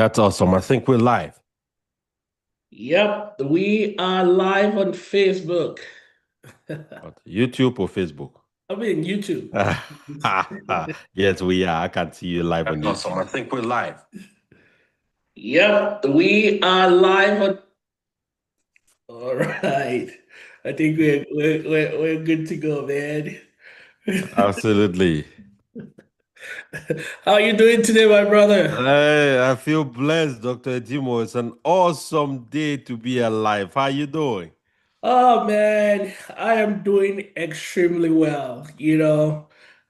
That's awesome. I think we're live. Yep, we are live on Facebook. What, YouTube or Facebook? I mean, YouTube. Yes, we are. I can see you live on That's awesome. YouTube. I think we're live. Yep, we are live on. All right. I think we're good to go, man. Absolutely. How are you doing today, my brother? Hey, I feel blessed, Dr. Timo. It's an awesome day to be alive. How you doing? Oh man, I am doing extremely well.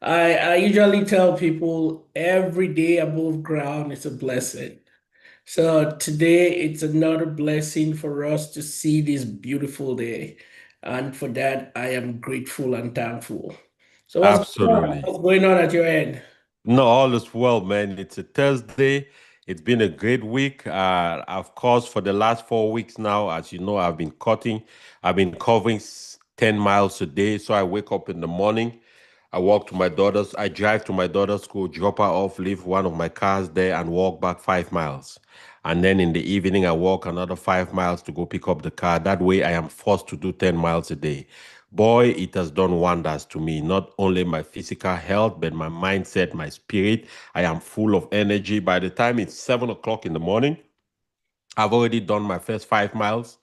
I usually tell people every day above ground is a blessing. So today it's another blessing for us to see this beautiful day. And for that, I am grateful and thankful. So what's going on? Absolutely. What's going on at your end? No, all is well, man. It's a Thursday. It's been a great week. Of course, for the last 4 weeks now, as you know, I've been covering 10 miles a day. So I wake up in the morning. I drive to my daughter's school, drop her off, leave one of my cars there, and walk back 5 miles. And then in the evening, I walk another 5 miles to go pick up the car. That way, I am forced to do 10 miles a day. Boy, it has done wonders to me, not only my physical health, but my mindset, my spirit. I am full of energy. By the time it's 7 o'clock in the morning, I've already done my first 5 miles.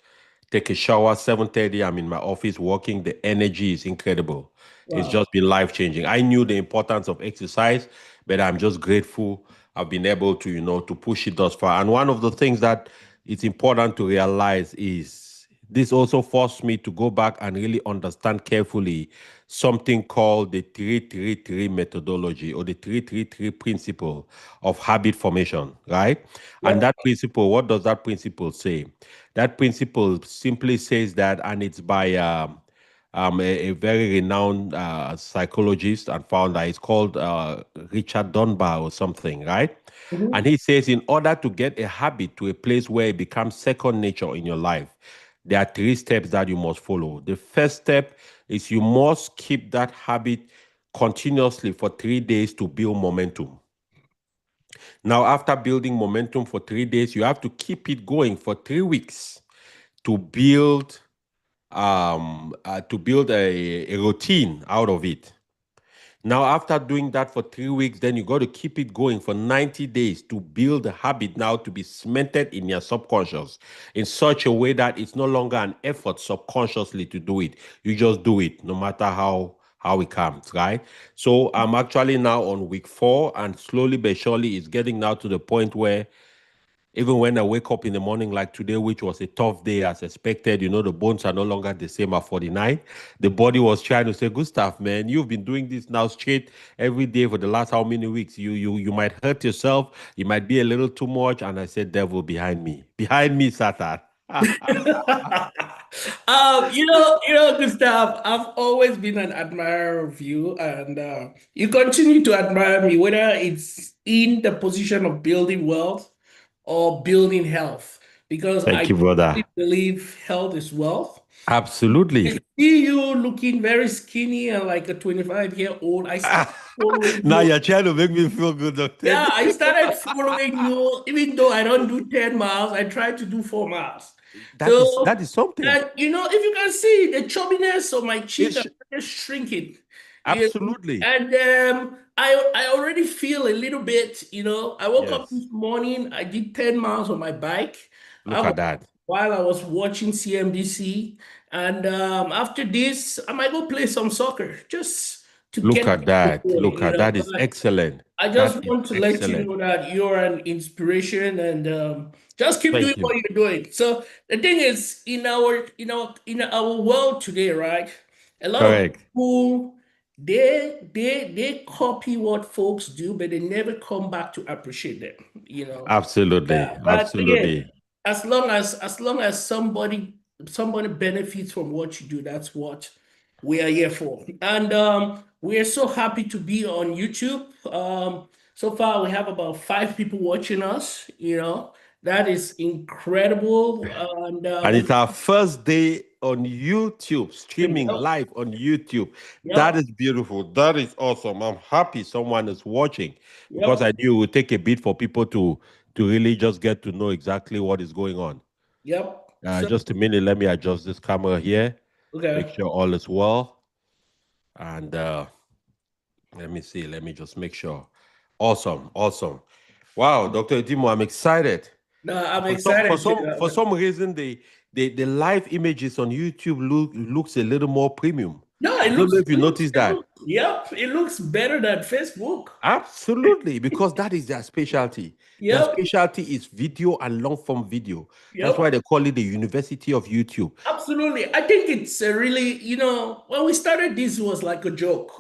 Take a shower, 7:30. I'm in my office working. The energy is incredible. It's Wow. just been life-changing. I knew the importance of exercise, but I'm just grateful I've been able to, to push it thus far. And one of the things that it's important to realize is this also forced me to go back and really understand carefully something called the 333 methodology or the 333 principle of habit formation, right? And Yep. that principle, what does that principle say? That principle simply says that, and it's by a very renowned psychologist and founder. It's called Richard Dunbar or something, right? Mhm. And he says, in order to get a habit to a place where it becomes second nature in your life, there are three steps that you must follow. The first step is you must keep that habit continuously for 3 days to build momentum. Now, after building momentum for 3 days, you have to keep it going for 3 weeks to build a routine out of it. Now, after doing that for 3 weeks, then you got to keep it going for 90 days to build a habit now to be cemented in your subconscious in such a way that it's no longer an effort subconsciously to do it. You just do it no matter how it comes, right? So I'm actually now on week 4, and slowly but surely it's getting now to the point where even when I wake up in the morning, like today, which was a tough day as expected, the bones are no longer the same at 49. The body was trying to say, Gustav, man, you've been doing this now straight every day for the last how many weeks? You might hurt yourself. You might be a little too much. And I said, devil behind me. Behind me, Satan. Gustav, I've always been an admirer of you, and you continue to admire me, whether it's in the position of building wealth or building health, because Thank I you, brother. truly believe health is wealth. I Absolutely. see you looking very skinny and like a 25-year-old. I started following Now you. you're trying to make me feel good, doctor. Yeah, I started following you, even though I don't do 10 miles, I try to do 4 miles. That is So, that is something. and if you can see the chubbiness of my cheek are It's just shrinking. You know, absolutely. and I already feel a little bit, I woke up Yes. this morning, I did 10 miles on my bike. I Look was, at that. while I was watching CNBC. And after this, I might go play some soccer just to Look get at that. going, Look at that is But excellent. I That just is want to let you excellent. know that you're an inspiration, and just keep doing Thank you. what you're doing. So the thing is, in our world today, right? A lot of Correct. people they copy what folks do, but they never come back to appreciate them. Absolutely. Yeah. But again, Absolutely. as long as somebody benefits from what you do, that's what we are here for. And we are so happy to be on YouTube. So far we have about 5 people watching us. That is incredible. And And it's our first day on YouTube, streaming yep, live on YouTube. That yep, is beautiful. That is awesome. I'm happy someone is watching because yep. I knew it would take a bit for people to to really just get to know exactly what is going on. Yep. So, Just a minute, let me adjust this camera here, make okay. sure all is well. And let me see, let me just make sure. Awesome, awesome. Wow, Dr. Dimo, I'm excited. No, I'm For some for excited some for to. some reason the live images on YouTube looks a little more premium. No, I don't know if you noticed that. yep, it looks better than Facebook. Absolutely, because that is their specialty. Their Yep, specialty is video and long form video. That's why yep, they call it the University of YouTube. absolutely. I think it's a really, when we started this, it was like a joke,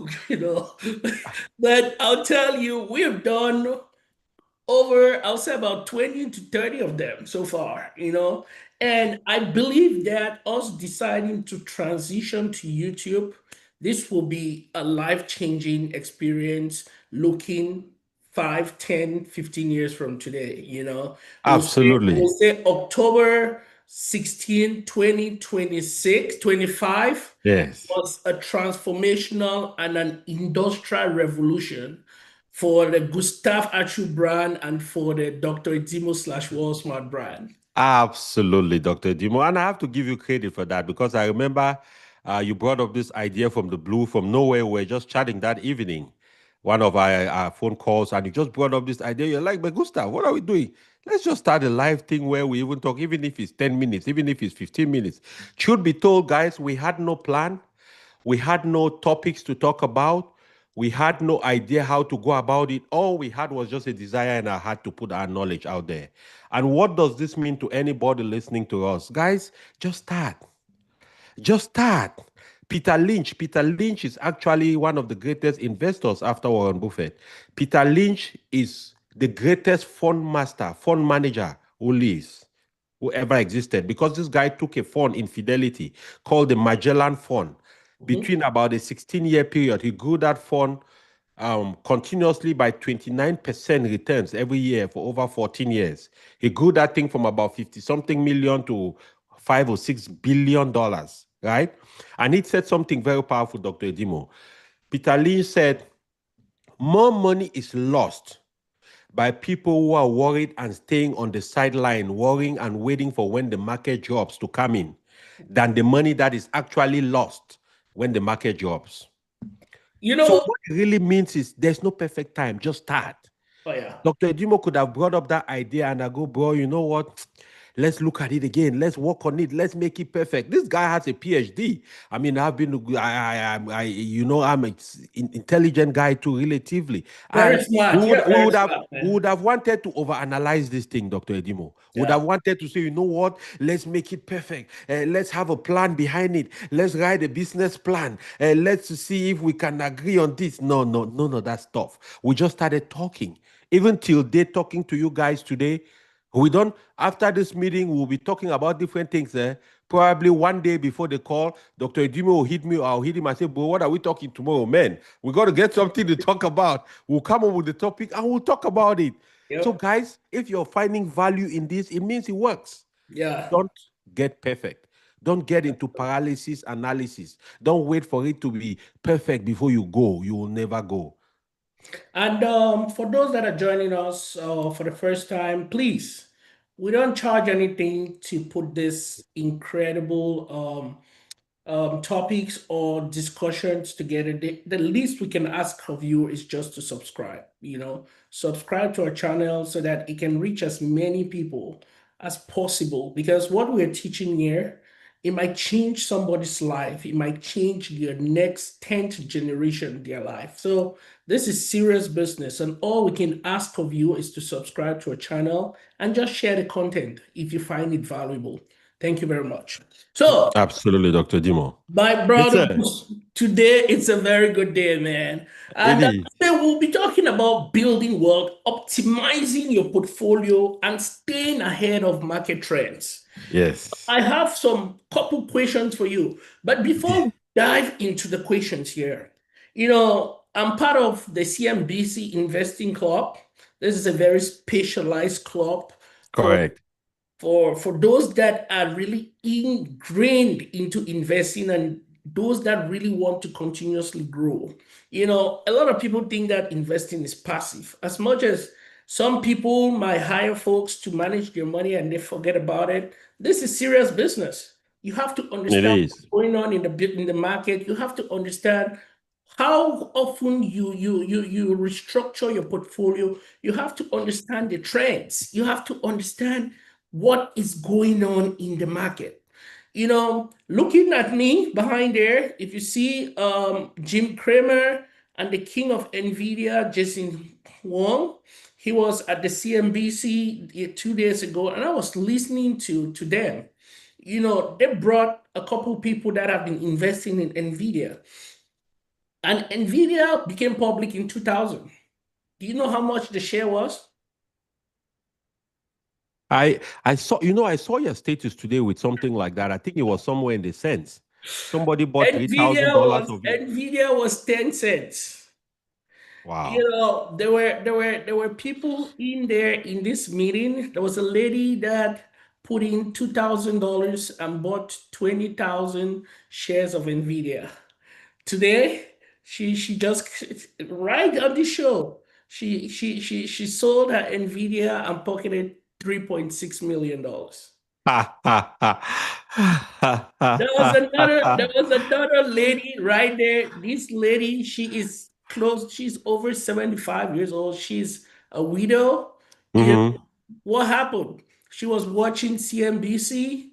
But I'll tell you, we have done over, I'll say about 20 to 30 of them so far. And I believe that us deciding to transition to YouTube, this will be a life-changing experience looking 5, 10, 15 years from today. We'll Absolutely. say October 16, 2026, 25 Yes. was a transformational and an industrial revolution for the Gustav Achu brand and for the Dr. Edimo slash Wallsmart brand. Absolutely, Dr. Dimo. And I have to give you credit for that because I remember you brought up this idea from the blue, from nowhere. We were just chatting that evening, one of our phone calls, and you just brought up this idea. You're like, but Gustav, what are we doing? Let's just start a live thing where we even talk, even if it's 10 minutes, even if it's 15 minutes. Should be told, guys, we had no plan. We had no topics to talk about. We had no idea how to go about it. All we had was just a desire in our heart to put our knowledge out there. And what does this mean to anybody listening to us? Guys, just start. Just start. Peter Lynch is actually one of the greatest investors after Warren Buffett. Peter Lynch is the greatest fund master, fund manager who lives, who ever existed, because this guy took a fund in Fidelity called the Magellan Fund. Mhm. Between about a 16-year period, he grew that fund continuously by 29% returns every year for over 14 years. He grew that thing from about 50 something million to $5 or $6 billion, right? And he said something very powerful, Dr. Edimo. Peter Lynch said, more money is lost by people who are worried and staying on the sideline, worrying and waiting for when the market drops to come in, than the money that is actually lost when the market drops. You So know, what it really means is there's no perfect time, just start. oh yeah, Dr. Edimo could have brought up that idea and I go, bro, you know what? Let's look at it again. Let's work on it. Let's make it perfect. This guy has a PhD. I mean, I've been, I'm an intelligent guy too, relatively. very And smart. Yeah, we very would have, smart, we man. would have wanted to overanalyze this thing, Dr. Edimo. Would Yeah, have wanted to say, you know what? Let's make it perfect. Let's have a plan behind it. Let's write a business plan. Let's see if we can agree on this. No, no, no, no, that's tough. We just started talking. Even till they talking to you guys today, we don't, after this meeting, we'll be talking about different things. Probably one day before the call, Dr. Edimo will hit me, or I'll hit him and say, bro, what are we talking tomorrow? Man, we got to get something to talk about. We'll come up with the topic and we'll talk about it. So, yep, guys, if you're finding value in this, it means it works. yeah. Don't get perfect. Don't get into paralysis analysis. Don't wait for it to be perfect before you go. You will never go. And for those that are joining us for the first time, please, we don't charge anything to put this incredible topics or discussions together. The least we can ask of you is just to subscribe to our channel so that it can reach as many people as possible. Because what we're teaching here, it might change somebody's life. It might change their next 10th generation, their life. So this is serious business. And all we can ask of you is to subscribe to our channel and just share the content if you find it valuable. Thank you very much. So, Absolutely, Dr. Dimo. my It's brother, a, today it's a very good day, man. it And is. today we'll be talking about building wealth, optimizing your portfolio, and staying ahead of market trends. Yes. I have some couple questions for you. But before we dive into the questions here, I'm part of the CNBC Investing Club. This is a very specialized club for Correct. for those that are really ingrained into investing and those that really want to continuously grow. A lot of people think that investing is passive. As much as Some people might hire folks to manage their money and they forget about it. This is serious business. You have to It understand what's is. going on in the market. You have to understand how often you restructure your portfolio. You have to understand the trends. You have to understand what is going on in the market. Looking at me behind there, if you see Jim Cramer and the king of NVIDIA, Jason Huang, he was at the CNBC 2 days ago, and I was listening to them. They brought a couple people that have been investing in NVIDIA, and NVIDIA became public in 2000. Do you know how much the share was? I saw, I saw your status today with something like that. I think it was somewhere in the cents. Somebody bought $3,000 of it. NVIDIA was 10 cents. Wow. There were people in there in this meeting. There was a lady that put in $2,000 and bought 20,000 shares of NVIDIA. Today, she just right on the show, she sold her NVIDIA and pocketed $3.6 million. There was another lady right there. This lady, she is close, she's over 75 years old. She's a widow. You know, Hmm. what happened? She was watching CNBC.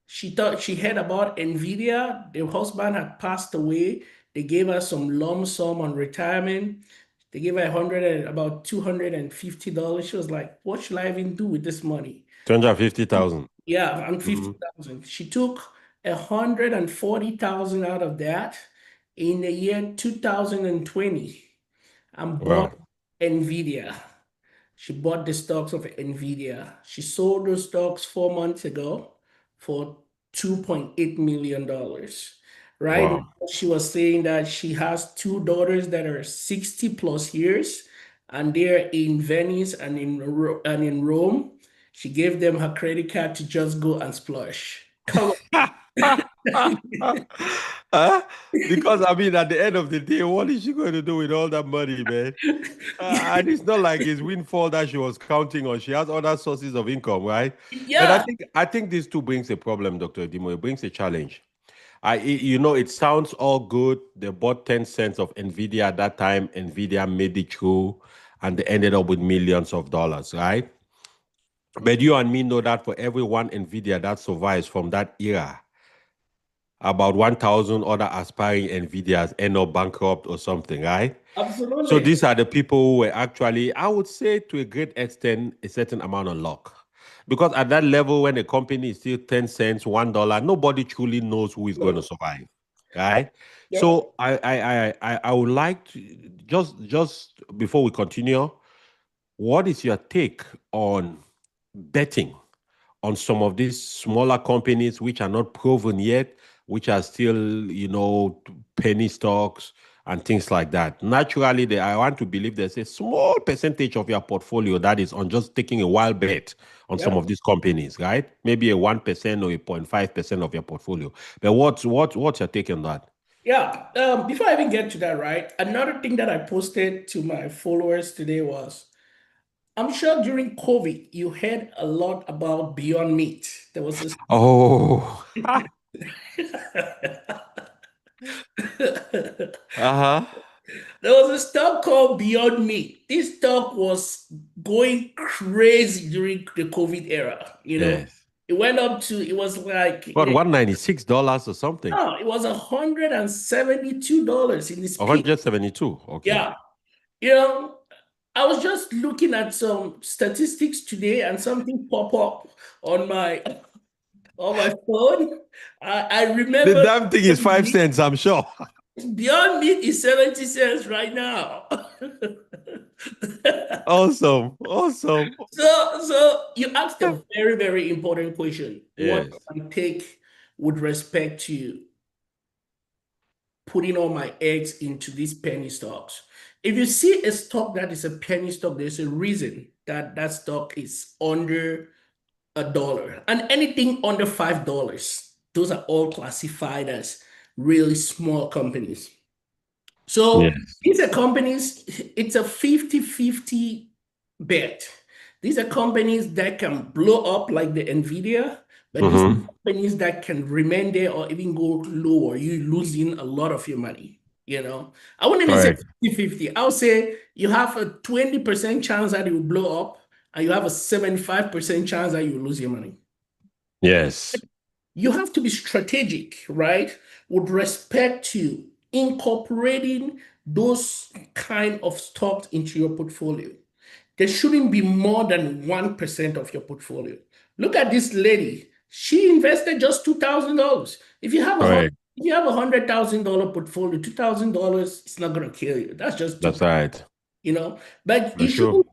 She thought she heard about NVIDIA. The husband had passed away. They gave her some lump sum on retirement. They gave her about $250. She was like, what should I even do with this money? 250,000. Yeah, and Hmm. 50,000. She took 140,000 out of that in the year 2020 and bought Wow. NVIDIA. She bought the stocks of NVIDIA. She sold those stocks 4 months ago for $2.8 million. Right Wow. now, she was saying that she has two daughters that are 60 plus years, and they're in Venice and in Rome. She gave them her credit card to just go and splurge. Come Huh? Because I mean, at the end of the day, what is she going to do with all that money, man? on. And it's not like it's windfall that she was counting on. She has other sources of income, right? But I Yeah, think I think this too brings a problem, Dr. Edimo. It brings a challenge. It sounds all good. They bought 10 cents of Nvidia at that time. Nvidia made it through, and they ended up with millions of dollars, right? But you and me know that for every one Nvidia that survives from that era, about 1,000 other aspiring Nvidias end up bankrupt or something, right? So absolutely. these are the people who were actually, I would say, to a great extent, a certain amount of luck. Because at that level, when a company is still 10 cents, $1, nobody truly knows who is going to survive, right? Yep. So I would like to just before we continue, what is your take on betting on some of these smaller companies which are not proven yet, which are still, penny stocks and things like that? Naturally, I want to believe there's a small percentage of your portfolio that is on just taking a wild bet on some Yep. of these companies, right? Maybe a 1% or a 0.5% of your portfolio. But what's your take on that? Yeah. Before I even get to that, right? Another thing that I posted to my followers today was, I'm sure during COVID, you heard a lot about Beyond Meat. There was this. Oh, There uh-huh. was a stock called Beyond Meat. This stock was going crazy during the COVID era. Yes. It went up to, it was like, What, $196 or something? no, it was $172 in this peak. 172. Okay. Yeah. You know, I was just looking at some statistics today and something pop up on my phone. I The remember damn thing is 5 cents, I'm sure. Beyond Meat is 70 cents right now. Awesome. Awesome. So you asked a very, very important question. What Yes. I take with respect to putting all my eggs into these penny stocks. If you see a stock that is a penny stock, there's a reason that that stock is under $1. And anything under $5, those are all classified as really small companies. So Yes. these are companies, it's a 50-50 bet. These are companies that can blow up like the Nvidia, but these Mm-hmm. are companies that can remain there or even go lower. You losing a lot of your money, you know. I wouldn't even say Correct. 50-50. I would say you have a 20% chance that it will blow up, and you have a 75% chance that you will lose your money. Yes. You have to be strategic, right? With respect to incorporating those kind of stocks into your portfolio. There shouldn't be more than 1% of your portfolio. Look at this lady. She invested just $2,000. Correct. If you have $100,000 portfolio, $2,000 is not gonna kill you. That's just That's 2,000, right. you know. But For sure.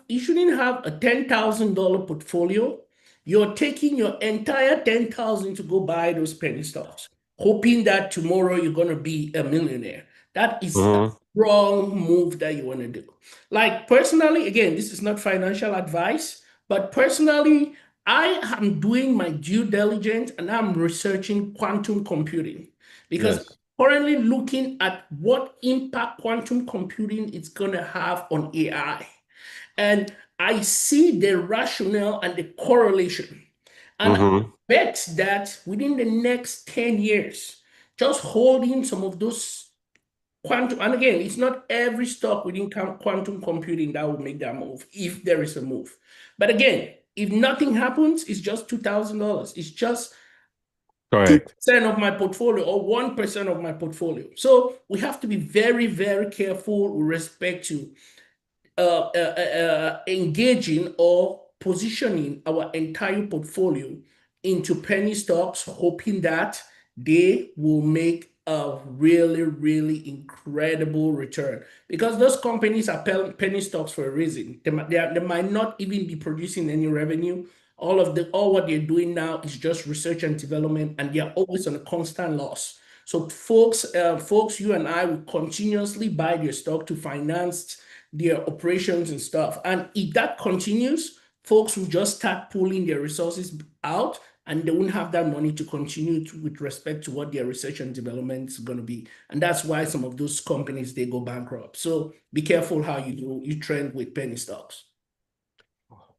you shouldn't have a $10,000 portfolio. You're taking your entire 10,000 to go buy those penny stocks, hoping that tomorrow you're gonna be a millionaire. That is a Mm-hmm. wrong move that you want to do. Like personally, again, this is not financial advice, but personally, I am doing my due diligence and I'm researching quantum computing because Yes. currently looking at what impact quantum computing is going to have on AI. And I see the rationale and the correlation. And I Mm-hmm. bet that within the next 10 years, just holding some of those quantum, and again, it's not every stock within quantum computing that will make that move, if there is a move. But again, if nothing happens, it's just $2,000. It's just Correct. 2% of my portfolio or 1% of my portfolio. So we have to be very, very careful with respect to engaging or positioning our entire portfolio into penny stocks, hoping that they will make a really, really incredible return. Because those companies are penny stocks for a reason. They might not even be producing any revenue. All what they're doing now is just research and development, and they're always on a constant loss. So folks, you and I will continuously buy their stock to finance their operations and stuff. And if that continues, folks will just start pulling their resources out and they won't have that money to continue with respect to what their research and development is going to be. And that's why some of those companies, they go bankrupt. So be careful how you trend with penny stocks.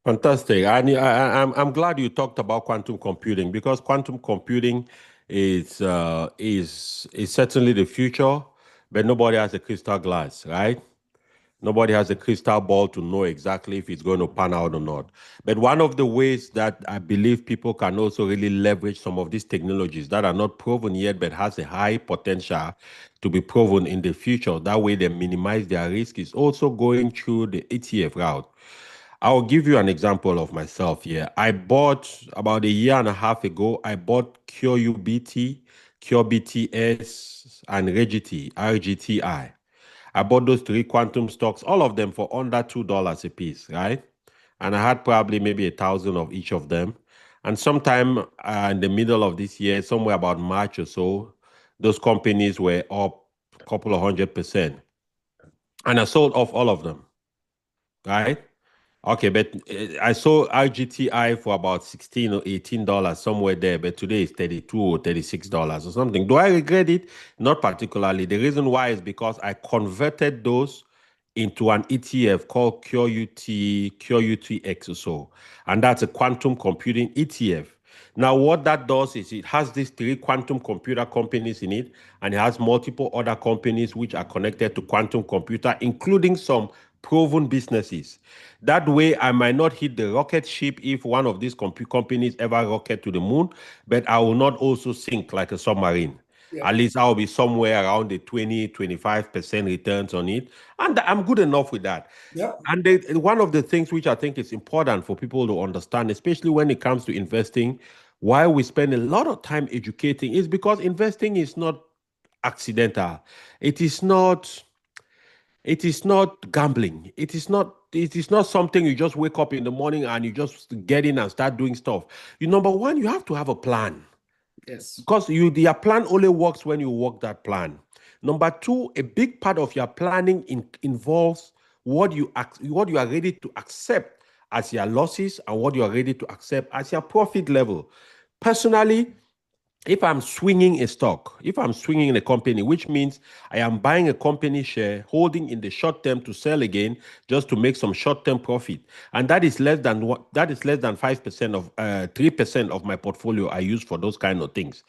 Fantastic. I'm glad you talked about quantum computing because quantum computing is certainly the future, but nobody has a crystal glass, right? Nobody has a crystal ball to know exactly if it's going to pan out or not. But one of the ways that I believe people can also really leverage some of these technologies that are not proven yet but has a high potential to be proven in the future, that way they minimize their risk, is also going through the ETF route. I'll give you an example of myself here. I bought about a year and a half ago, I bought QUBT, QBTS, and RGTI. I bought those three quantum stocks, all of them for under $2 a piece, right? And I had probably maybe 1,000 of each of them. And sometime in the middle of this year, somewhere about March or so, those companies were up a couple of 100%. And I sold off all of them, right? Okay, but I saw RGTI for about 16 or $18 somewhere there, but today it's 32 or $36 or something. Do I regret it? Not particularly. The reason why is because I converted those into an ETF called QUTX or so. And that's a quantum computing ETF. Now, what that does is it has these three quantum computer companies in it, and it has multiple other companies which are connected to quantum computer, including some proven businesses. That way, I might not hit the rocket ship if one of these companies ever rocket to the moon, but I will not also sink like a submarine. At Yep. least I'll be somewhere around the 20-25% returns on it. And I'm good enough with that. Yep. And one of the things which I think is important for people to understand, especially when it comes to investing, why we spend a lot of time educating is because investing is not accidental. It is not it is not gambling. It is not something you just wake up in the morning and you just get in and start doing stuff. Number one, you have to have a plan. Yes. Because your plan only works when you work that plan. Number two, a big part of your planning involves what you are ready to accept as your losses and what you are ready to accept as your profit level. Personally, if I'm swinging a stock, if I'm swinging in a company, which means I am buying a company share, holding in the short term to sell again, just to make some short term profit, and that is less than what that is less than 5% of 3% of my portfolio I use for those kind of things.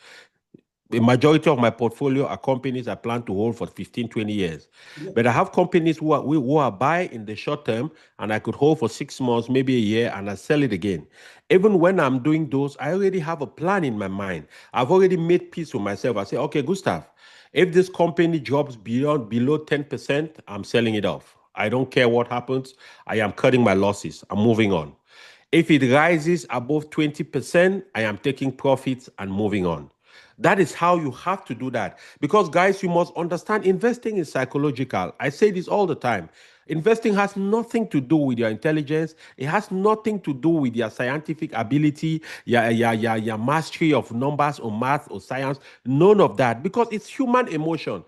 The majority of my portfolio are companies I plan to hold for 15, 20 years. But I have companies who are buy in the short term and I could hold for 6 months, maybe a year, and I sell it again. Even when I'm doing those, I already have a plan in my mind. I've already made peace with myself. I say, okay, Gustav, if this company drops beyond below 10%, I'm selling it off. I don't care what happens. I am cutting my losses. I'm moving on. If it rises above 20%, I am taking profits and moving on. That is how you have to do that. Because, guys, you must understand investing is psychological. I say this all the time. Investing has nothing to do with your intelligence. It has nothing to do with your scientific ability, your mastery of numbers or math or science. None of that. Because it's human emotion.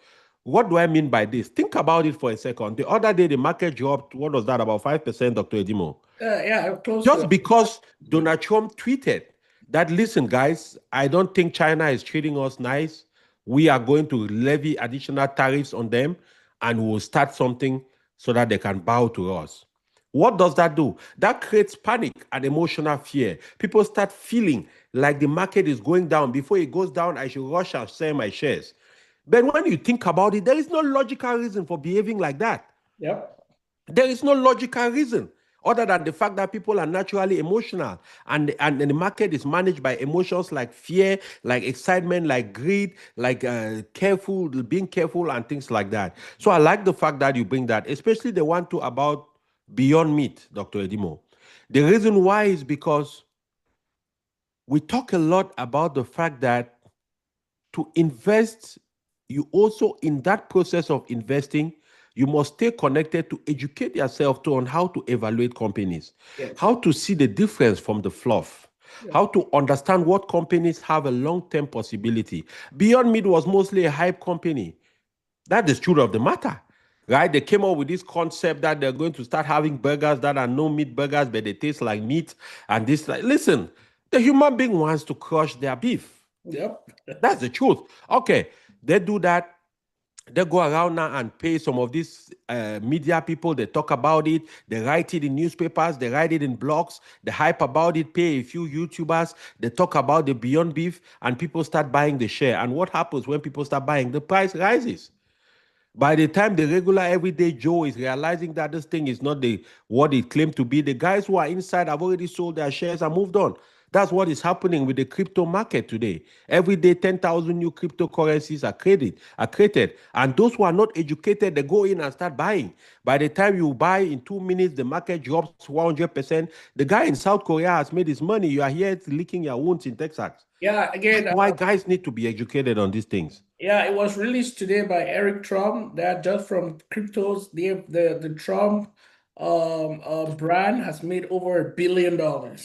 What do I mean by this? Think about it for a second. The other day, the market dropped, what was that, about 5%, Dr. Edimo? Yeah, close Just to. because Donald Trump tweeted that, listen, guys, I don't think China is treating us nice. We are going to levy additional tariffs on them and we will start something so that they can bow to us. What does that do? That creates panic and emotional fear. People start feeling like the market is going down. Before it goes down, I should rush and sell my shares. But when you think about it, there is no logical reason for behaving like that. Yep. There is no logical reason other than the fact that people are naturally emotional, and the market is managed by emotions like fear, like excitement, like greed, like being careful and things like that. So I like the fact that you bring that, especially the one to about Beyond Meat, Dr. Edimo. The reason why is because we talk a lot about the fact that to invest, you also, in that process of investing, you must stay connected to educate yourself to on how to evaluate companies, Yes. how to see the difference from the fluff, Yeah. how to understand what companies have a long-term possibility. Beyond Meat was mostly a hype company. That is true of the matter. Right? They came up with this concept that they're going to start having burgers that are no meat burgers, but they taste like meat. And this, like, listen, the human being wants to crush their beef. Yep. That's the truth. Okay, they do that. They go around now and pay some of these media people. They talk about it. They write it in newspapers. They write it in blogs. They hype about it. Pay a few YouTubers. They talk about the Beyond Beef, and people start buying the share. And what happens when people start buying? The price rises. By the time the regular everyday Joe is realizing that this thing is not the what it claimed to be, the guys who are inside have already sold their shares and moved on. That's what is happening with the crypto market today. Every day, 10,000 new cryptocurrencies are created. And those who are not educated, they go in and start buying. By the time you buy in 2 minutes, the market drops 100%. The guy in South Korea has made his money. You are here licking your wounds in Texas. Yeah, again, That's why guys need to be educated on these things. yeah, it was released today by Eric Trump that just from cryptos, the Trump brand has made over $1 billion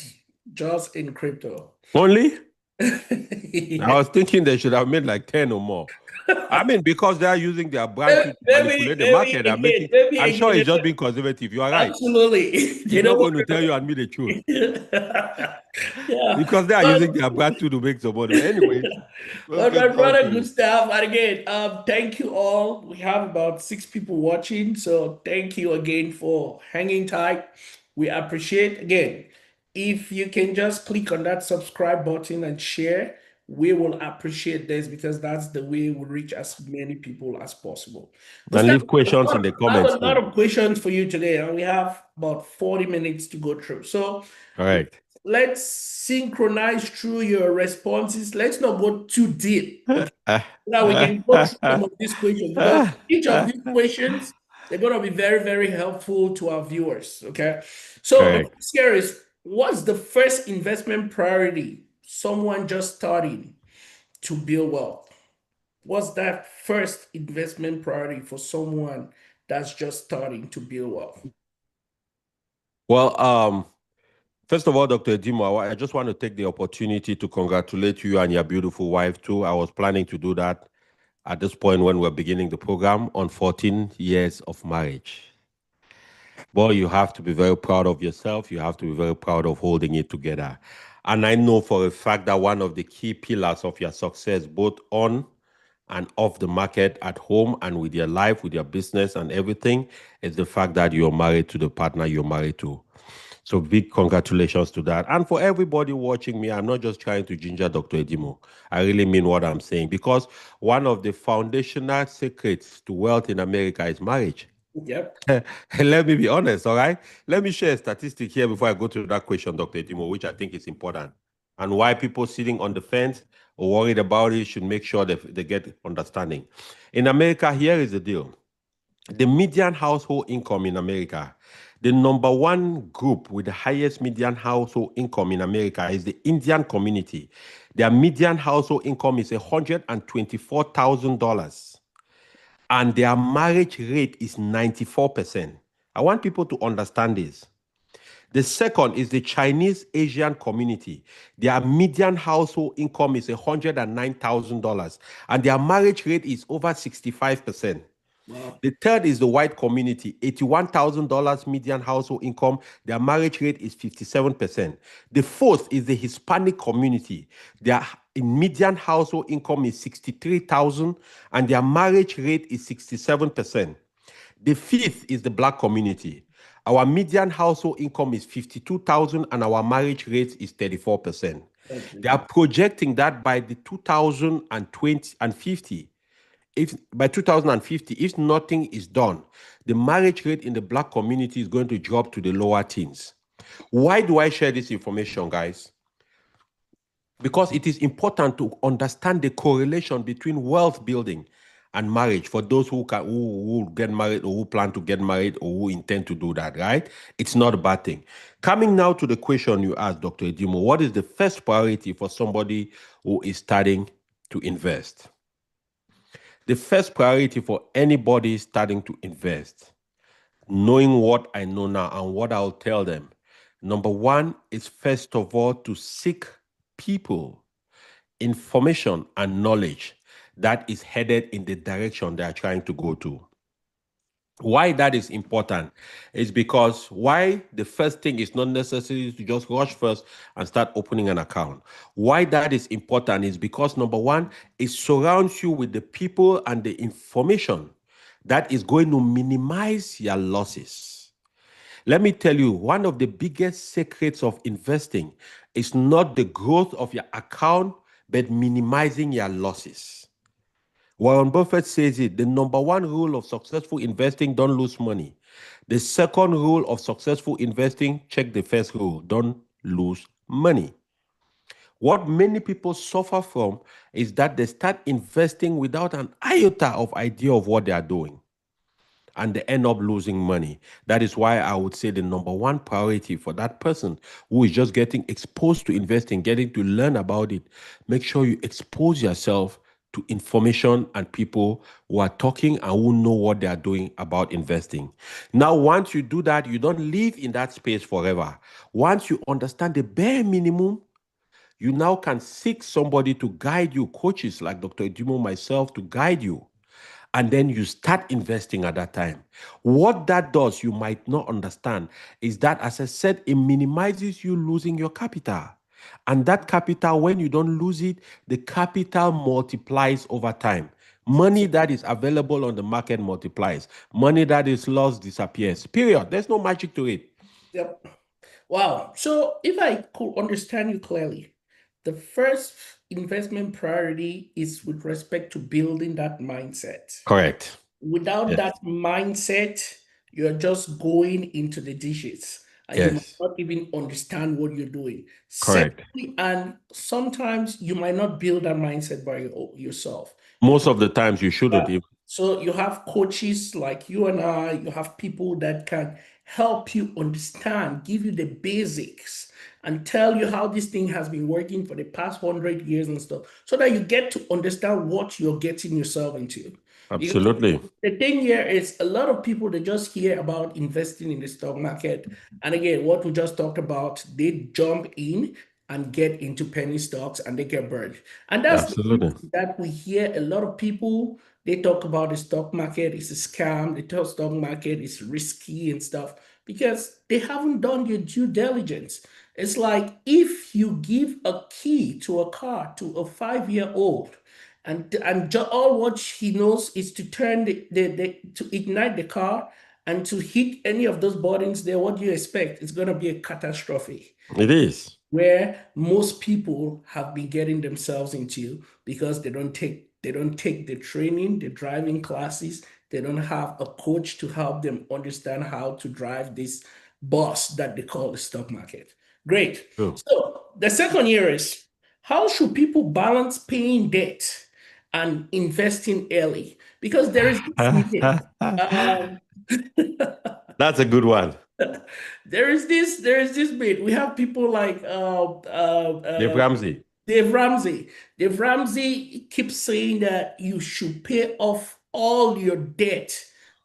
just in crypto. Only? I Yeah. was thinking they should have made like 10 or more. I mean, because they are using their brand to Maybe, manipulate the market and making, maybe I'm sure again, it's just being conservative. You are right. absolutely. He's They not don't going to want tell you and me the truth to. Yeah. because they are But using their brand to make some money. But anyways, let's Well, my get down brother, to good it. stuff. And again, thank you all. We have about 6 people watching, so thank you again for hanging tight. We appreciate again. If you can just click on that subscribe button and share, we will appreciate this because that's the way we reach as many people as possible. And Gustav, leave questions in the I have comments a lot too. of questions for you today, and we have about 40 minutes to go through. So All right. let's synchronize through your responses. Let's not go too deep. Okay. Now we can go through some of these questions because each of these questions they're going to be very, very helpful to our viewers. Okay. So the Correct. question here is what's the first investment priority someone just starting to build wealth? What's that first investment priority for someone that's just starting to build wealth? Well, first of all, Dr. Dimo, I just want to take the opportunity to congratulate you and your beautiful wife too. I was planning to do that at this point when we're beginning the program on 14 years of marriage. Boy, you have to be very proud of yourself. You have to be very proud of holding it together. And I know for a fact that one of the key pillars of your success, both on and off the market, at home and with your life, with your business and everything, is the fact that you're married to the partner you're married to. So big congratulations to that. And for everybody watching me, I'm not just trying to ginger Dr. Edimo. I really mean what I'm saying because one of the foundational secrets to wealth in America is marriage. Yep. Let me be honest, all right? Let me share a statistic here before I go to that question, Dr. Edimo, which I think is important. And why people sitting on the fence or worried about it should make sure they get understanding. In America, here is the deal. The median household income in America, the number one group with the highest median household income in America is the Indian community. Their median household income is $124,000 and their marriage rate is 94%. I want people to understand this. The second is the Chinese Asian community. Their median household income is $109,000 and their marriage rate is over 65%. Wow. The third is the white community, $81,000 median household income. Their marriage rate is 57%. The fourth is the Hispanic community. Their median household income is 63,000 and their marriage rate is 67%. The fifth is the black community. Our median household income is 52,000 and our marriage rate is 34%. They are projecting that by the 2020 and 50, if by 2050, if nothing is done, the marriage rate in the black community is going to drop to the lower teens. Why do I share this information, guys? Because it is important to understand the correlation between wealth building and marriage for those who get married or who plan to get married or who intend to do that, right? It's not a bad thing. Coming now to the question you asked, Dr. Edimo, what is the first priority for somebody who is starting to invest? The first priority for anybody starting to invest, knowing what I know now and what I'll tell them, number one is first of all to seek people, information, and knowledge that is headed in the direction they are trying to go to. Why that is important is because why the first thing is not necessary to just rush first and start opening an account. Why that is important is because number one, it surrounds you with the people and the information that is going to minimize your losses. Let me tell you, one of the biggest secrets of investing is not the growth of your account, but minimizing your losses. Warren Buffett says it, the number one rule of successful investing, don't lose money. The second rule of successful investing, check the first rule, don't lose money. What many people suffer from is that they start investing without an iota of idea of what they are doing, and they end up losing money. That is why I would say the number one priority for that person who is just getting exposed to investing, getting to learn about it, make sure you expose yourself to information and people who are talking and who know what they are doing about investing. Now, once you do that, you don't live in that space forever. Once you understand the bare minimum, you now can seek somebody to guide you, coaches like Dr. Edimo, myself, to guide you. And then you start investing at that time. What that does, you might not understand, is that, as I said, it minimizes you losing your capital. And that capital, when you don't lose it, the capital multiplies over time. Money that is available on the market multiplies. Money that is lost disappears. Period. There's no magic to it. Yep. Wow. So if I could understand you clearly, the first investment priority is with respect to building that mindset. Correct. Without Yes. that mindset, you're just going into the dishes and you might Yes. not even understand what you're doing. Correct. Secondly, and sometimes you might not build that mindset by yourself. You Most of the times you shouldn't. so you have coaches like you and I, you have people that can help you understand, give you the basics, and tell you how this thing has been working for the past 100 years and stuff, so that you get to understand what you're getting yourself into. Because Absolutely. the thing here is a lot of people they just hear about investing in the stock market. And again, what we just talked about, they jump in and get into penny stocks and they get burned. And that's the Absolutely. reason that we hear a lot of people they talk about the stock market is a scam, they talk stock market is risky and stuff because they haven't done their due diligence. It's like if you give a key to a car to a 5-year-old, and all what he knows is to turn to ignite the car and to hit any of those buttons there, what do you expect? It's going to be a catastrophe It is. where most people have been getting themselves into because they don't take the training, the driving classes, they don't have a coach to help them understand how to drive this bus that they call the stock market. Great. True. So the second year is how should people balance paying debt and investing early? Because there is this myth. Um, That's a good one. there is this bit. We have people like Dave Ramsey. Dave Ramsey. Dave Ramsey keeps saying that you should pay off all your debt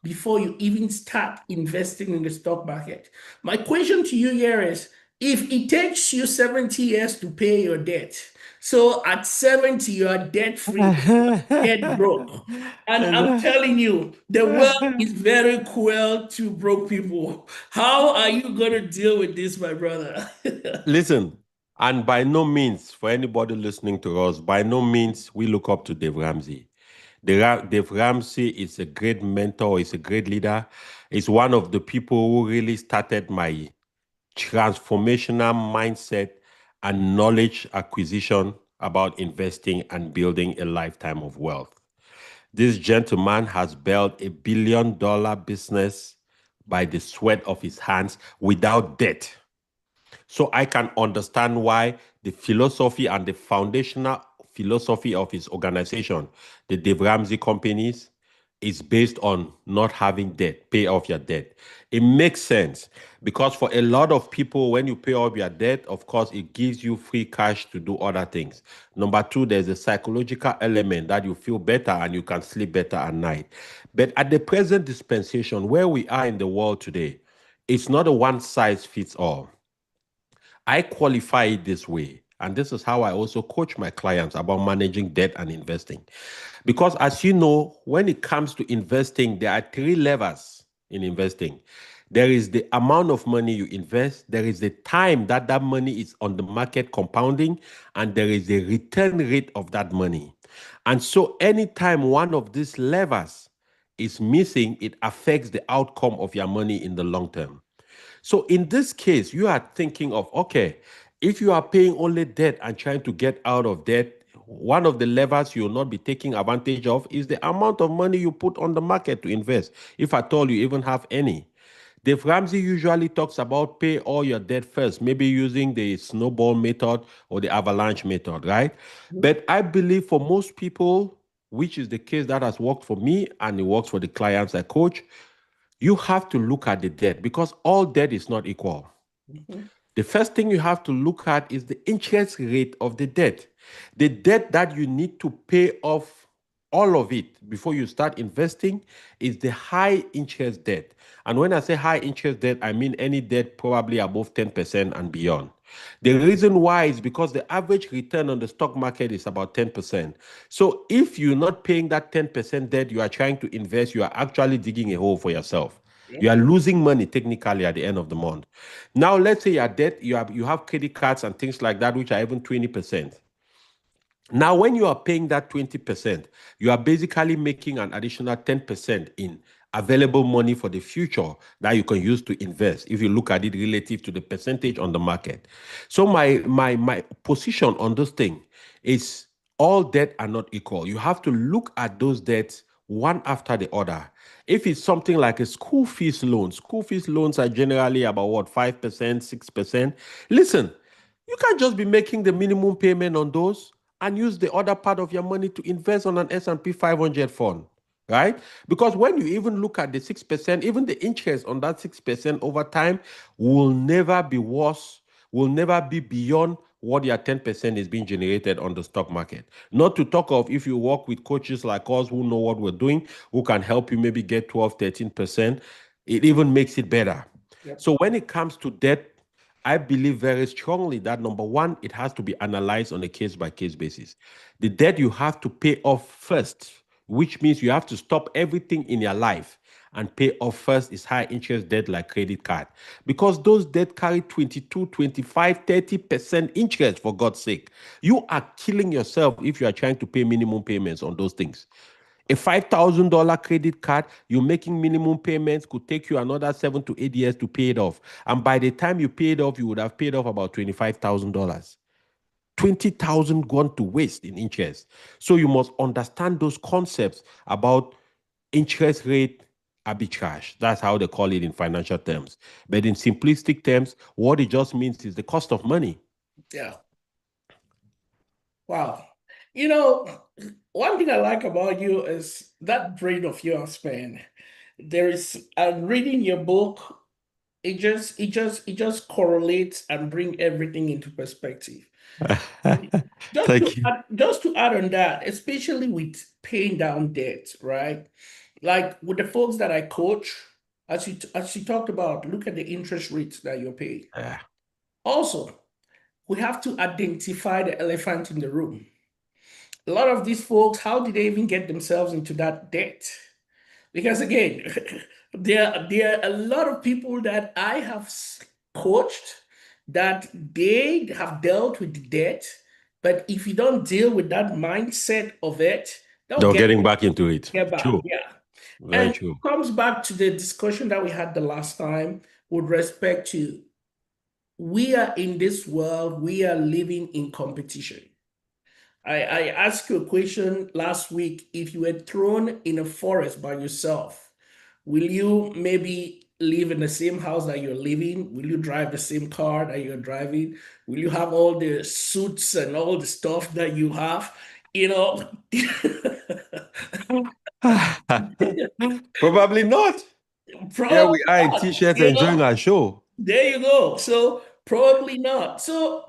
before you even start investing in the stock market. My question to you here is, if it takes you 70 years to pay your debt, so at 70 you are debt free, get broke. And I'm telling you, the world is very cruel to broke people. How are you going to deal with this, my brother? Listen, and by no means, for anybody listening to us, by no means we look up to Dave Ramsey. Dave Ramsey is a great mentor, he's a great leader. He's one of the people who really started my transformational mindset and knowledge acquisition about investing and building a lifetime of wealth. This gentleman has built $1 billion business by the sweat of his hands without debt. So I can understand why the philosophy and the foundational philosophy of his organization, the Dave Ramsey Companies, is based on not having debt, pay off your debt. It makes sense because for a lot of people, when you pay off your debt, of course, it gives you free cash to do other things. Number two, there's a psychological element that you feel better and you can sleep better at night. But at the present dispensation, where we are in the world today, it's not a one size fits all. I qualify it this way. And this is how I also coach my clients about managing debt and investing. Because as you know, when it comes to investing, there are three levers in investing. There is the amount of money you invest, there is the time that that money is on the market compounding, and there is the return rate of that money. And so anytime one of these levers is missing, it affects the outcome of your money in the long term. So in this case, you are thinking of, okay, if you are paying only debt and trying to get out of debt, one of the levers you'll not be taking advantage of is the amount of money you put on the market to invest, if at all you even have any. Dave Ramsey usually talks about pay all your debt first, maybe using the snowball method or the avalanche method, right? But I believe for most people, which is the case that has worked for me and it works for the clients I coach, you have to look at the debt because all debt is not equal. Mhm. The first thing you have to look at is the interest rate of the debt. The debt that you need to pay off, all of it before you start investing, is the high interest debt. And when I say high interest debt, I mean any debt probably above 10% and beyond. The reason why is because the average return on the stock market is about 10%. So if you're not paying that 10% debt you are trying to invest, you are actually digging a hole for yourself. You Yep. are losing money technically at the end of the month. Now, let's say your debt, you have credit cards and things like that, which are even 20%. Now, when you are paying that 20%, you are basically making an additional 10% in available money for the future that you can use to invest if you look at it relative to the percentage on the market. So my position on this thing is all debt are not equal. You have to look at those debts one after the other. If it's something like a school fees loans are generally about what, 5%, 6%. Listen, you can't just be making the minimum payment on those and use the other part of your money to invest on an S&P 500 fund, right? Because when you even look at the 6%, even the interest on that 6% over time will never be worse, will never be beyond what your 10% is being generated on the stock market. Not to talk of if you work with coaches like us who know what we're doing, who can help you maybe get 12, 13%, it even makes it better. Yep. So when it comes to debt, I believe very strongly that number one, it has to be analyzed on a case by case basis. The debt you have to pay off first, which means you have to stop everything in your life and pay off first is high interest debt like credit card. Because those debt carry 22, 25, 30% interest, for God's sake. You are killing yourself if you are trying to pay minimum payments on those things. A $5,000 credit card, you're making minimum payments, could take you another 7 to 8 years to pay it off. And by the time you pay it off, you would have paid off about $25,000. 20,000 gone to waste in interest. So you must understand those concepts about interest rate arbitrage. That's how they call it in financial terms. But in simplistic terms, what it just means is the cost of money. Yeah. Wow. You know, one thing I like about you is that brain of yours, man. There is, I'm reading your book, it just correlates and bring everything into perspective. Thank you. Just to add on that, especially with paying down debt, right? Like with the folks that I coach, as you talked about, look at the interest rates that you're paying. Yeah. Also, we have to identify the elephant in the room. A lot of these folks, how did they even get themselves into that debt? Because again, there are a lot of people that I have coached that they have dealt with the debt, but if you don't deal with that mindset of it, they'll They're getting back into it. get back. True. Yeah. Very And it true. comes back to the discussion that we had the last time with respect to we are in this world, we are living in competition. I asked you a question last week. If you were thrown in a forest by yourself, will you maybe live in the same house that you're living? Will you drive the same car that you're driving? Will you have all the suits and all the stuff that you have? You know, Probably not. Here probably we are in not. t-shirts enjoying our show. There you go. So probably not. So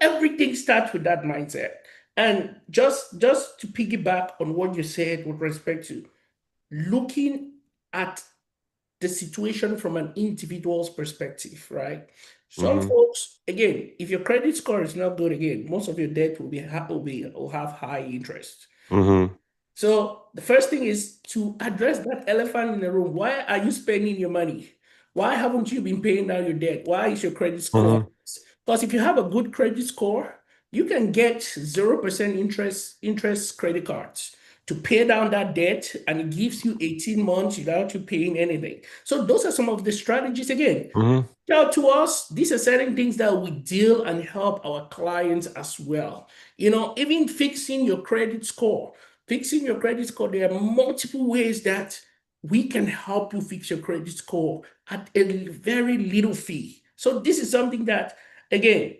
everything starts with that mindset. And just to piggyback on what you said with respect to looking at the situation from an individual's perspective, right? Some Mm-hmm. folks, again, if your credit score is not good, again, most of your debt will have high interest. Mm-hmm. So the first thing is to address that elephant in the room. Why are you spending your money? Why haven't you been paying down your debt? Why is your credit score? Mm-hmm. Because if you have a good credit score, you can get 0% interest credit cards to pay down that debt, and it gives you 18 months without you paying anything. So those are some of the strategies. Again, Mm-hmm. now, to us, these are certain things that we deal and help our clients as well. Even fixing your credit score. Fixing your credit score, there are multiple ways that we can help you fix your credit score at a very little fee. So this is something that, again,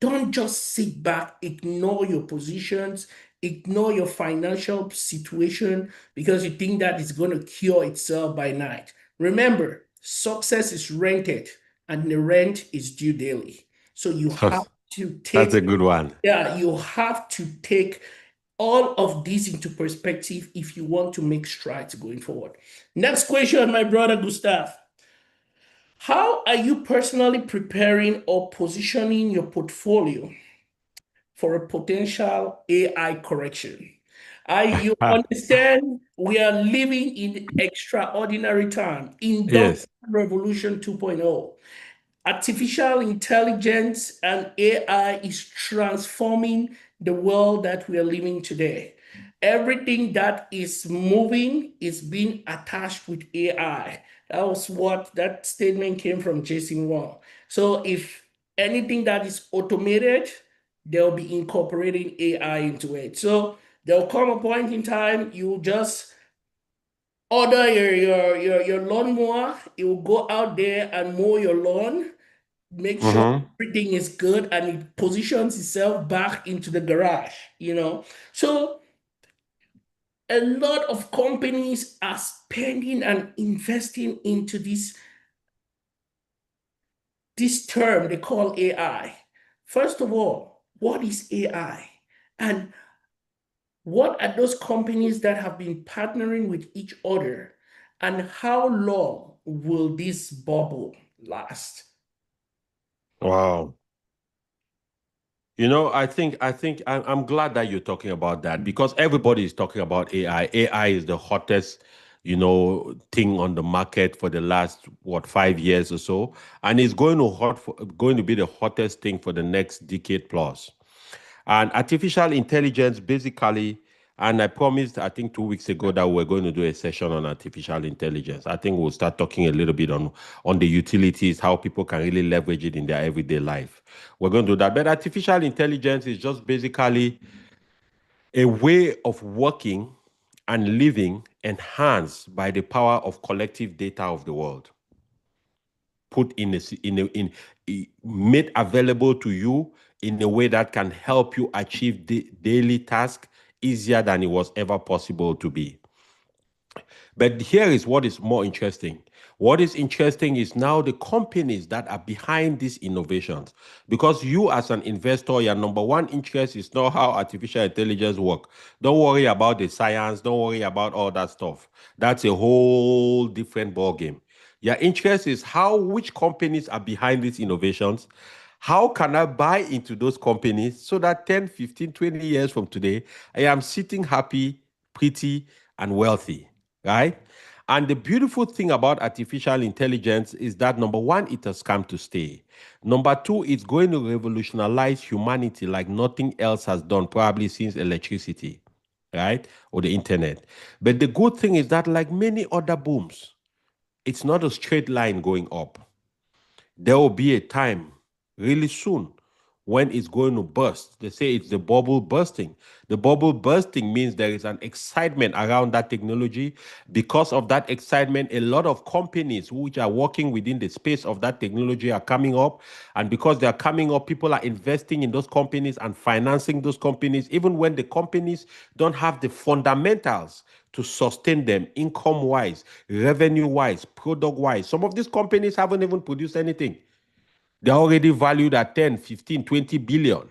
don't just sit back, ignore your positions, ignore your financial situation because you think that it's going to cure itself by night. Remember, success is rented and the rent is due daily. So you have to That's a take, good one. yeah, you have to take all of these into perspective if you want to make strides going forward. Next question, my brother Gustav. How are you personally preparing or positioning your portfolio for a potential AI correction? You understand we are living in extraordinary time, industrial Yes. revolution 2.0. Artificial intelligence and AI is transforming the world that we are living today. Everything that is moving is being attached with AI. That was what that statement came from Jason Wong. So if anything that is automated, they'll be incorporating AI into it. So there'll come a point in time you just order your lawnmower, it will go out there and mow your lawn, make sure Mm-hmm. everything is good, and it positions itself back into the garage. So a lot of companies are spending and investing into this term they call AI. First of all, what is AI? And what are those companies that have been partnering with each other? And how long will this bubble last? Wow. I'm glad that you're talking about that because everybody is talking about AI. AI is the hottest thing on the market for the last, what, 5 years or so, and it's going to be the hottest thing for the next decade plus. And artificial intelligence, basically, and I promised, I think 2 weeks ago, that we're going to do a session on artificial intelligence. I think we'll start talking a little bit on the utilities, how people can really leverage it in their everyday life. We're going to do that. But artificial intelligence is just basically a way of working and living enhanced by the power of collective data of the world, put made available to you in a way that can help you achieve the daily task easier than it was ever possible to be. But here is what is more interesting. What is interesting is now the companies that are behind these innovations. Because you, as an investor, your number one interest is not how artificial intelligence work. Don't worry about the science. Don't worry about all that stuff. That's a whole different ballgame. Your interest is which companies are behind these innovations. How can I buy into those companies so that 10, 15, 20 years from today, I am sitting happy, pretty, and wealthy, right? And the beautiful thing about artificial intelligence is that, number one, it has come to stay. Number two, it's going to revolutionize humanity like nothing else has done, probably since electricity, right? Or the internet. But the good thing is that, like many other booms, it's not a straight line going up. There will be a time really soon when it's going to burst. They say it's the bubble bursting. The bubble bursting means there is an excitement around that technology. Because of that excitement, a lot of companies which are working within the space of that technology are coming up. And because they are coming up, people are investing in those companies and financing those companies, even when the companies don't have the fundamentals to sustain them income wise, revenue wise, product wise. Some of these companies haven't even produced anything. They're already valued at 10, 15, 20 billion.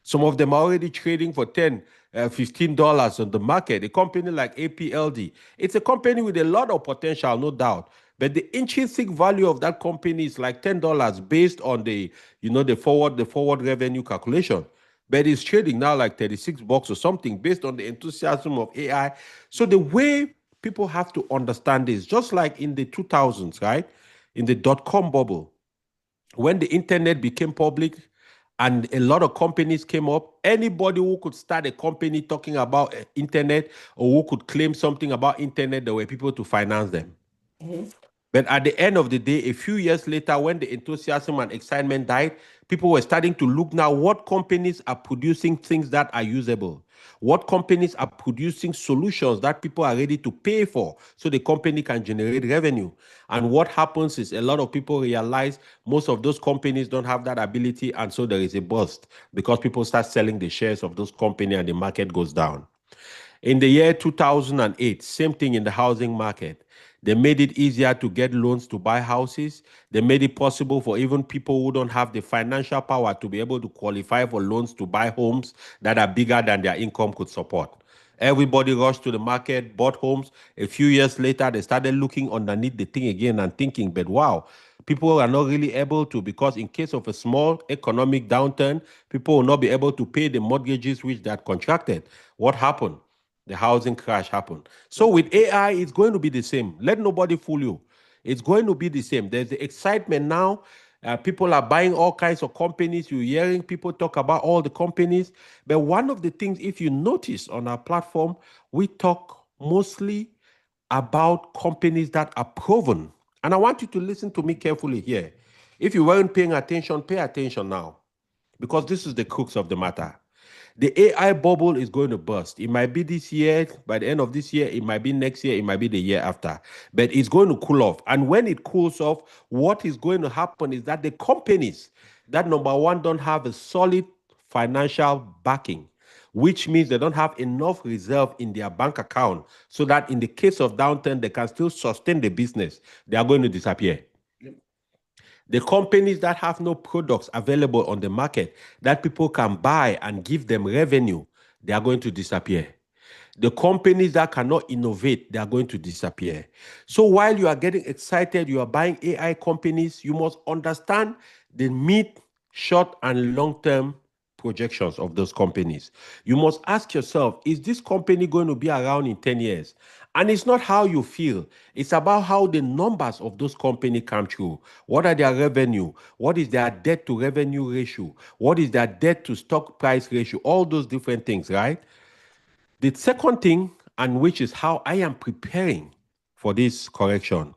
Some of them are already trading for 10, $15 on the market. A company like APLD, it's a company with a lot of potential, no doubt. But the intrinsic value of that company is like $10 based on the forward revenue calculation. But it's trading now like $36 or something based on the enthusiasm of AI. So the way people have to understand this, just like in the 2000s, right? In the dot-com bubble, when the internet became public and a lot of companies came up, anybody who could start a company talking about internet or who could claim something about internet, there were people to finance them. Mhm. But at the end of the day, a few years later, when the enthusiasm and excitement died, people were starting to look now what companies are producing things that are usable. What companies are producing solutions that people are ready to pay for so the company can generate revenue. And what happens is a lot of people realize most of those companies don't have that ability. And so there is a bust because people start selling the shares of those companies and the market goes down. In the year 2008, same thing in the housing market. They made it easier to get loans to buy houses. They made it possible for even people who don't have the financial power to be able to qualify for loans to buy homes that are bigger than their income could support. Everybody rushed to the market, bought homes. A few years later, they started looking underneath the thing again and thinking, but wow, people are not really able to, because in case of a small economic downturn, people will not be able to pay the mortgages which they had contracted. What happened? The housing crash happened. So with AI, it's going to be the same. Let nobody fool you. It's going to be the same. There's the excitement now. People are buying all kinds of companies. You're hearing people talk about all the companies. But one of the things, if you notice on our platform, we talk mostly about companies that are proven. And I want you to listen to me carefully here. If you weren't paying attention, pay attention now, because this is the crux of the matter. The AI bubble is going to burst. It might be this year, by the end of this year, it might be next year, it might be the year after, but it's going to cool off. And when it cools off, what is going to happen is that the companies that, number one, don't have a solid financial backing, which means they don't have enough reserve in their bank account so that in the case of downturn, they can still sustain the business, they are going to disappear. The companies that have no products available on the market that people can buy and give them revenue, they are going to disappear. The companies that cannot innovate, they are going to disappear. So while you are getting excited, you are buying AI companies, you must understand the mid, short, and long term projections of those companies. You must ask yourself, is this company going to be around in 10 years? And it's not how you feel, it's about how the numbers of those companies come true. What are their revenue? What is their debt to revenue ratio? What is their debt to stock price ratio? All those different things, right? The second thing, and which is how I am preparing for this correction,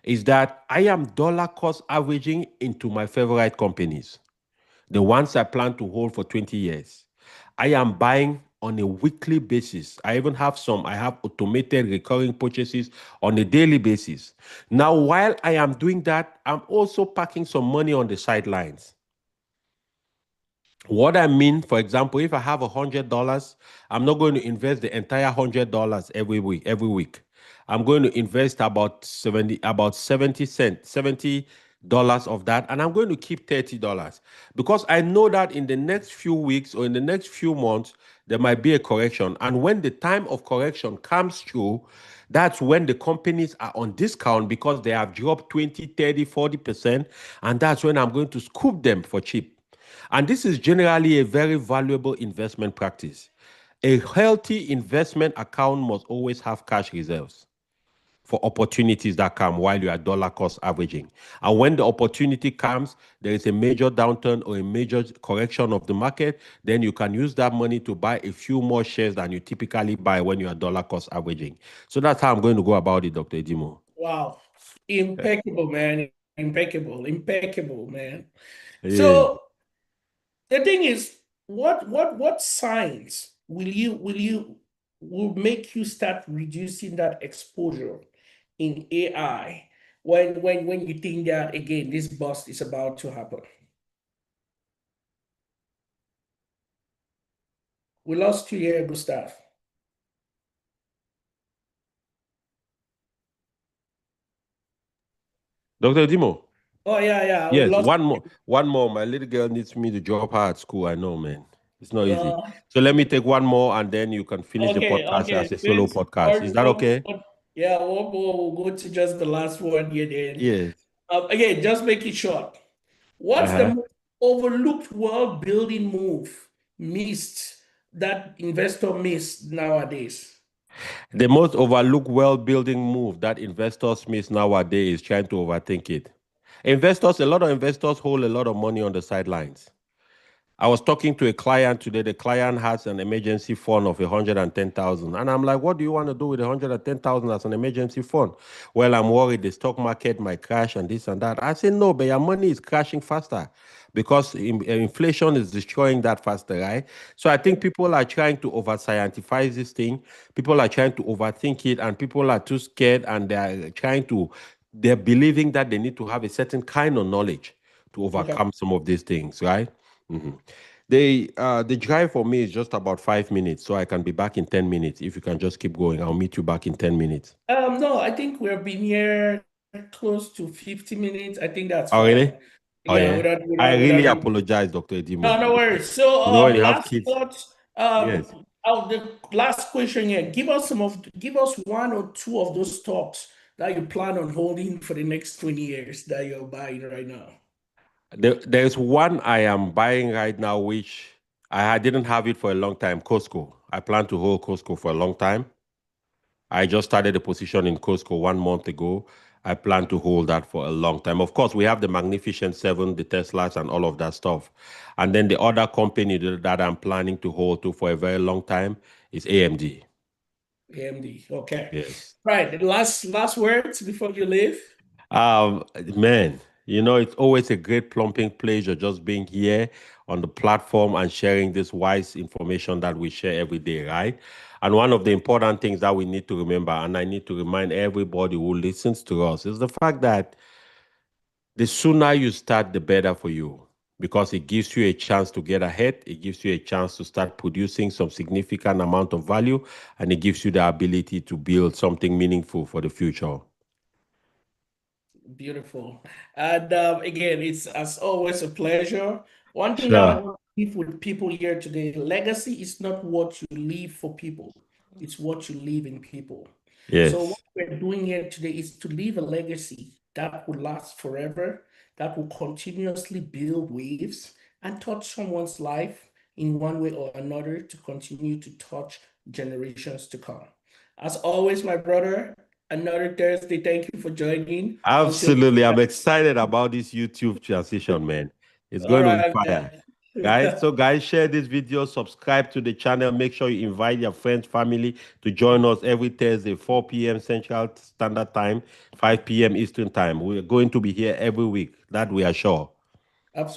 is that I am dollar cost averaging into my favorite companies, the ones I plan to hold for 20 years. I am buying on a weekly basis. I even have some, I have automated recurring purchases on a daily basis. Now, while I am doing that, I'm also parking some money on the sidelines. What I mean, for example, if I have $100, I'm not going to invest the entire $100 every week. Every week, I'm going to invest about 70 cents, $70 of that, and I'm going to keep $30 because I know that in the next few weeks or in the next few months there might be a correction, and when the time of correction comes through, that's when the companies are on discount because they have dropped 20, 30, 40%, and that's when I'm going to scoop them for cheap. And this is generally a very valuable investment practice. A healthy investment account must always have cash reserves for opportunities that come while you are dollar cost averaging. And when the opportunity comes, there is a major downturn or a major correction of the market, then you can use that money to buy a few more shares than you typically buy when you are dollar cost averaging. So that's how I'm going to go about it, Dr. Edimo. Wow. Impeccable, man. Impeccable. Impeccable, man. Yeah. So the thing is, what signs will make you start reducing that exposure in AI when you think that again this bust is about to happen? We lost you here, Gustav. Dr. Edimo. Oh yeah, we Yes, lost. one more. My little girl needs me to drop her at school. I know, man. It's not easy. Uh, So let me take one more and then you can finish the podcast okay. as a solo Since podcast. Is that okay? yeah, one more. We'll go to just the last one here. Then Yes. again, just make it short. What's the Uh-huh. most overlooked world building move missed that investor missed nowadays? The most overlooked wealth building move that investors miss nowadays is trying to overthink it. A lot of investors hold a lot of money on the sidelines. I was talking to a client today. The client has an emergency fund of 110,000, and I'm like, "What do you want to do with 110,000 as an emergency fund?" Well, I'm worried the stock market might crash and this and that. I said, "No, but your money is crashing faster because inflation is destroying that faster, right?" So I think people are trying to over scientifize this thing. People are trying to overthink it, and people are too scared, and they're believing that they need to have a certain kind of knowledge to Okay. overcome some of these things, right? Mhm. The drive for me is just about 5 minutes, so I can be back in 10 minutes. If you can just keep going, I'll meet you back in 10 minutes. No, I think we've been here close to 50 minutes. I think that's Oh, really? fine. Oh, Yeah, yeah. I really without apologize, Dr. no, Edimo. no worries. So, When you have last kids, thoughts. yes. The last question here. Give us one or two of those stocks that you plan on holding for the next 20 years that you're buying right now. There's one I am buying right now, which I didn't have it for a long time. Costco. I plan to hold Costco for a long time. I just started a position in Costco 1 month ago. I plan to hold that for a long time. Of course, we have the Magnificent Seven, the Teslas, and all of that stuff. And then the other company that I'm planning to hold to for a very long time is AMD. AMD. Okay. Yes. Right. The last words before you leave. Man, it's always a great plumping pleasure just being here on the platform and sharing this wise information that we share every day, right? And one of the important things that we need to remember, and I need to remind everybody who listens to us, is the fact that the sooner you start, the better for you because it gives you a chance to get ahead. It gives you a chance to start producing some significant amount of value, and it gives you the ability to build something meaningful for the future. Beautiful. And again, it's as always a pleasure. One thing that I Sure. want to leave with people here today, legacy is not what you leave for people, it's what you leave in people. So what Yes. we're doing here today is to leave a legacy that will last forever, that will continuously build waves and touch someone's life in one way or another to continue to touch generations to come. As always, my brother, another Thursday. Thank you for joining. Until Absolutely. I'm excited about this YouTube transition, man. It's all going to be right, fire. man. Guys, share this video, subscribe to the channel. Make sure you invite your friends, family to join us every Thursday, 4 p.m. Central Standard Time, 5 p.m. Eastern Time. We're going to be here every week. That we are sure. Absolutely.